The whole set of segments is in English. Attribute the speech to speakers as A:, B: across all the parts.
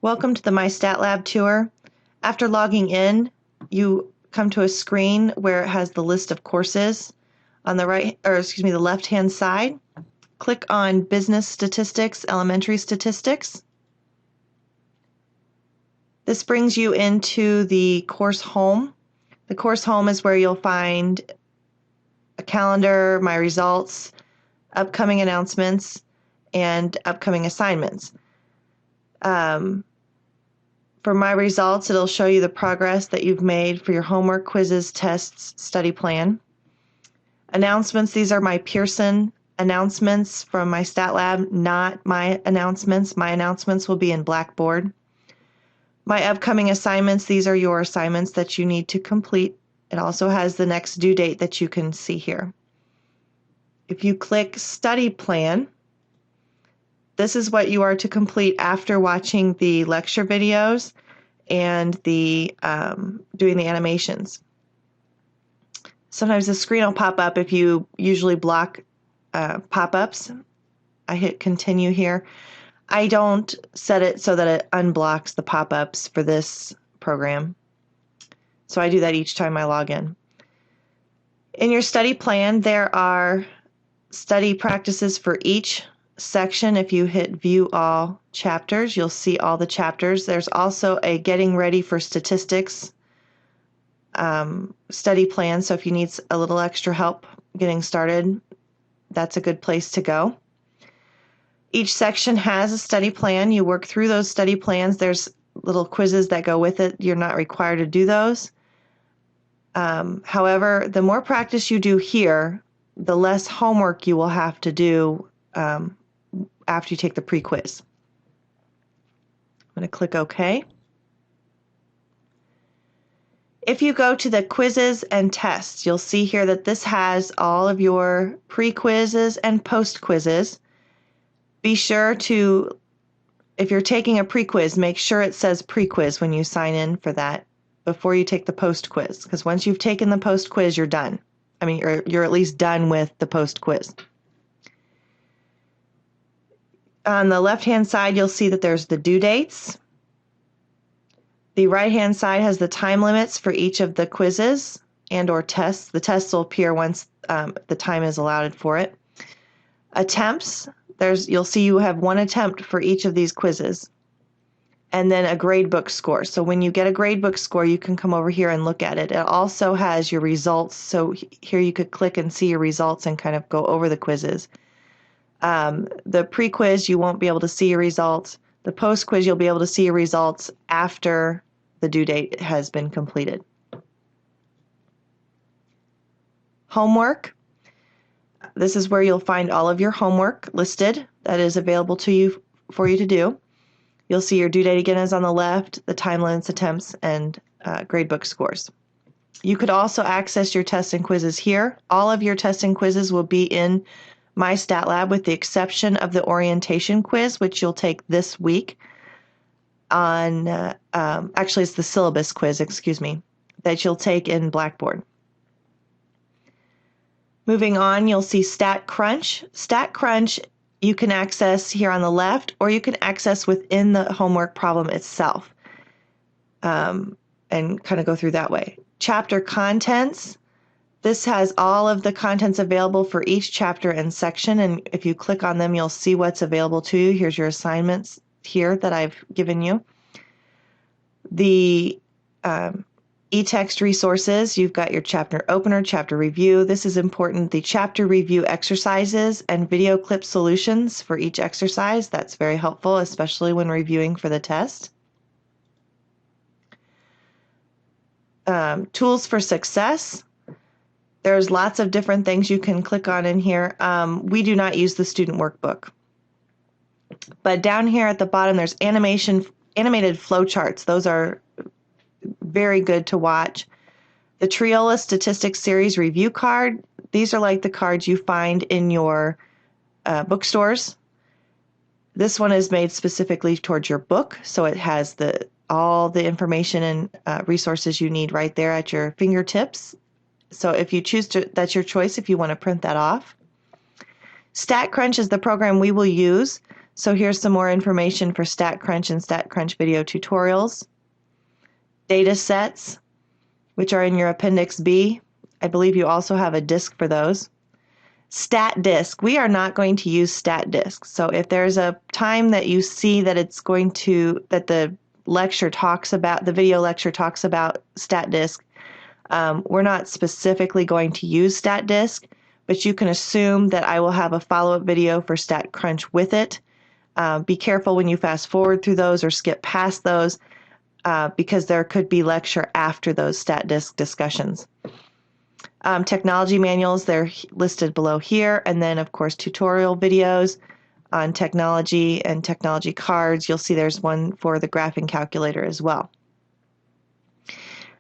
A: Welcome to the MyStatLab Tour. After logging in, you come to a screen where it has the list of courses on the the left-hand side. Click on Business Statistics, Elementary Statistics. This brings you into the course home. The course home is where you'll find a calendar, my results, upcoming announcements, and upcoming assignments. For my results, it'll show you the progress that you've made for your homework, quizzes, tests, study plan. Announcements, these are my Pearson announcements from MyStatLab, not my announcements. My announcements will be in Blackboard. My upcoming assignments, these are your assignments that you need to complete. It also has the next due date that you can see here. If you click Study Plan, this is what you are to complete after watching the lecture videos and the doing the animations. Sometimes the screen will pop up if you usually block pop-ups. I hit continue here. I don't set it so that it unblocks the pop-ups for this program. So I do that each time I log in. In your study plan, there are study practices for each section. If you hit view all chapters, you'll see all the chapters. There's also a getting ready for statistics study plan. So if you need a little extra help getting started, that's a good place to go. Each section has a study plan. You work through those study plans. There's little quizzes that go with it. You're not required to do those. However, the more practice you do here, the less homework you will have to do after you take the pre-quiz. I'm going to click OK. If you go to the quizzes and tests, you'll see here that this has all of your pre-quizzes and post-quizzes. Be sure to, if you're taking a pre-quiz, make sure it says pre-quiz when you sign in for that before you take the post-quiz, because once you've taken the post-quiz, you're done. I mean, you're at least done with the post-quiz. On the left-hand side, you'll see that there's the due dates. The right-hand side has the time limits for each of the quizzes and or tests. The tests will appear once the time is allotted for it. Attempts, you'll see you have one attempt for each of these quizzes. And then a gradebook score. So when you get a gradebook score, you can come over here and look at it. It also has your results. So here you could click and see your results and kind of go over the quizzes. The pre-quiz, you won't be able to see your results. The post-quiz, you'll be able to see your results after the due date has been completed. Homework. This is where you'll find all of your homework listed that is available to you for you to do. You'll see your due date again is on the left, the time limits, attempts, and gradebook scores. You could also access your tests and quizzes here. All of your tests and quizzes will be in MyStatLab with the exception of the orientation quiz, which you'll take this week on, actually it's the syllabus quiz, excuse me, that you'll take in Blackboard. Moving on, you'll see StatCrunch. StatCrunch you can access here on the left, or you can access within the homework problem itself and kind of go through that way. Chapter contents. This has all of the contents available for each chapter and section, and if you click on them, you'll see what's available to you. Here's your assignments here that I've given you. The e-text resources, you've got your chapter opener, chapter review. This is important. The chapter review exercises and video clip solutions for each exercise. That's very helpful, especially when reviewing for the test. Tools for success. There's lots of different things you can click on in here. We do not use the student workbook. But down here at the bottom, there's animated flowcharts. Those are very good to watch. The Triola Statistics Series Review Card. These are like the cards you find in your bookstores. This one is made specifically towards your book, so it has all the information and resources you need right there at your fingertips. So if you choose to, that's your choice if you want to print that off. StatCrunch is the program we will use. So here's some more information for StatCrunch and StatCrunch video tutorials. Data sets, which are in your Appendix B. I believe you also have a disc for those. Stat disk. We are not going to use stat disk. So if there's a time that you see that that the lecture talks about, the video lecture talks about stat disk, we're not specifically going to use stat disk, but you can assume that I will have a follow-up video for StatCrunch with it. Be careful when you fast forward through those or skip past those because there could be lecture after those stat disk discussions. Technology manuals, they're listed below here, and then of course tutorial videos on technology and technology cards. You'll see there's one for the graphing calculator as well.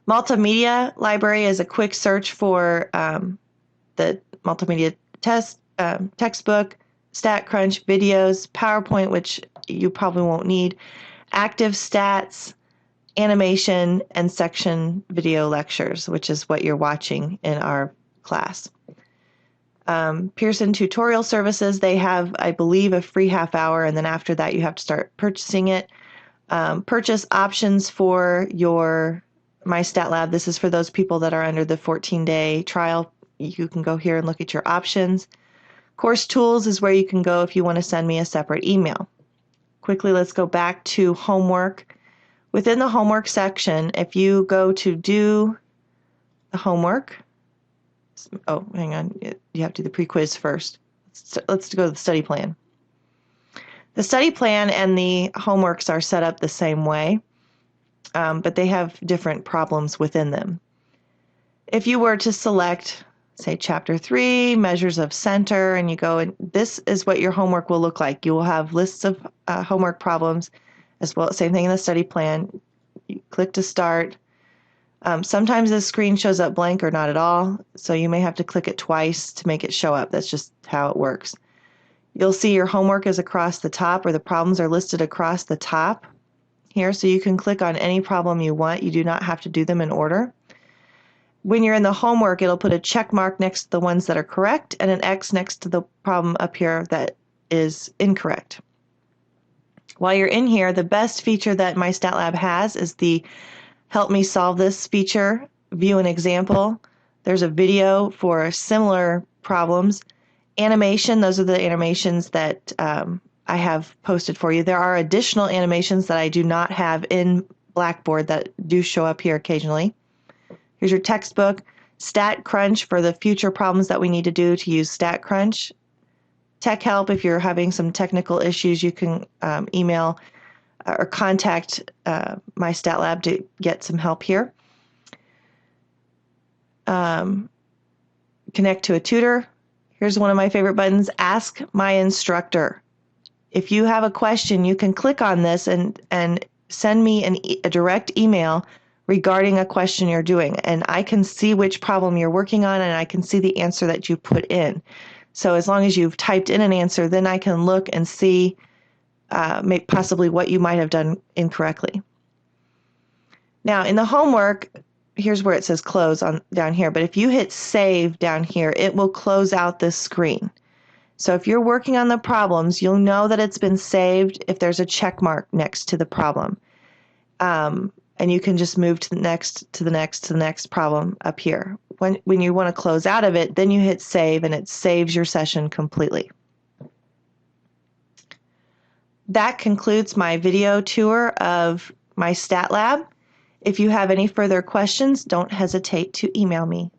A: Multimedia library is a quick search for the multimedia textbook, StatCrunch videos, PowerPoint, which you probably won't need, active stats, animation, and section video lectures, which is what you're watching in our class. Pearson Tutorial Services, they have, I believe, a free half hour, and then after that you have to start purchasing it. Purchase options for your MyStatLab. This is for those people that are under the 14-day trial. You can go here and look at your options. Course Tools is where you can go if you want to send me a separate email. Quickly, let's go back to homework. Within the homework section, if you go to do the homework, oh, hang on, you have to do the pre-quiz first. Let's go to the study plan. The study plan and the homeworks are set up the same way, but they have different problems within them. If you were to select, say, Chapter 3, Measures of Center, and you go, and this is what your homework will look like. You will have lists of homework problems as well. Same thing in the study plan. You click to start. Sometimes the screen shows up blank or not at all, so you may have to click it twice to make it show up. That's just how it works. You'll see your homework is across the top, or the problems are listed across the top here, so you can click on any problem you want. You do not have to do them in order. When you're in the homework, it'll put a check mark next to the ones that are correct and an X next to the problem up here that is incorrect. While you're in here, the best feature that MyStatLab has is the Help Me Solve This feature, View an Example. There's a video for similar problems. Animation, those are the animations that I have posted for you. There are additional animations that I do not have in Blackboard that do show up here occasionally. Here's your textbook. StatCrunch for the future problems that we need to do to use StatCrunch. Tech help, if you're having some technical issues, you can email or contact MyStatLab to get some help here. Connect to a tutor. Here's one of my favorite buttons, Ask My Instructor. If you have a question, you can click on this and send me a direct email regarding a question you're doing, and I can see which problem you're working on, and I can see the answer that you put in. So as long as you've typed in an answer, then I can look and see possibly what you might have done incorrectly. Now in the homework, here's where it says close down here, but if you hit save down here, it will close out this screen. So if you're working on the problems, you'll know that it's been saved if there's a check mark next to the problem. And you can just move to the next problem up here. When you want to close out of it, then you hit save and it saves your session completely. That concludes my video tour of MyStatLab. If you have any further questions, don't hesitate to email me.